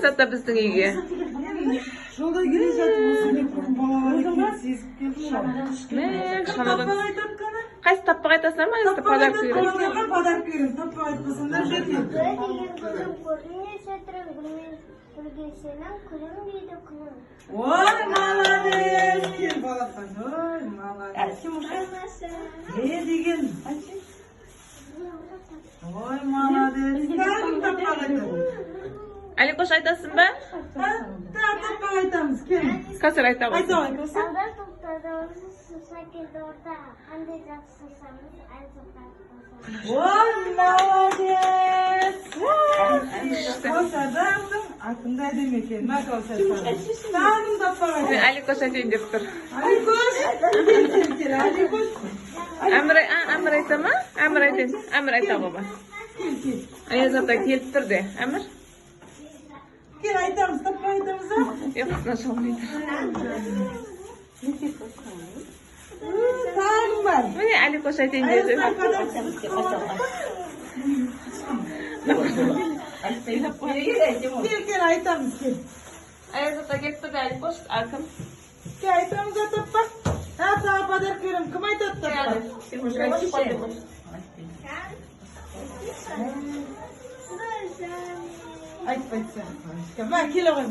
мақсатта біздің үйге. Жолда келе жатып осы балалар сезіп келді. Шанадан. Қайсы таппақ айтасыңдар ма? Қайсы подарок беремін? Подарок беремін. Таппақ айтпасаңдар бермеймін. Ой, молодец! Кел балапан. Ой, молодец. Деген. Ой, молодец. Тағын таппақ айтамыз. Аликош айтасың ба? Таппақ айтамыз. Кел. Қазір айта ғой. Айта ғой, көсі. Ой, молодец! Қосадардың атында әдем екен. Тағын таппақ айтамыз. Аликош айтайын деп тұр. Аликош! Кел, Аликош! Әмір айта ма? Әмір айтайын. Әмір айта ғой ба. Аязата келіп тұр де. Әмір? Кел, айтамыз, таппақ айтамыз ба? Yok, nasıl olmaydı? Tağım var. Bu ne Alikoş aytayın dedi. Gel, aytamız, gel. Ayazata gelip de Alikoş arkam. Gel, aytamız da toprak. Ha, sana pazar kırım. Kim aytat toprak? Ayt, ayt sen. Ben kilo koy.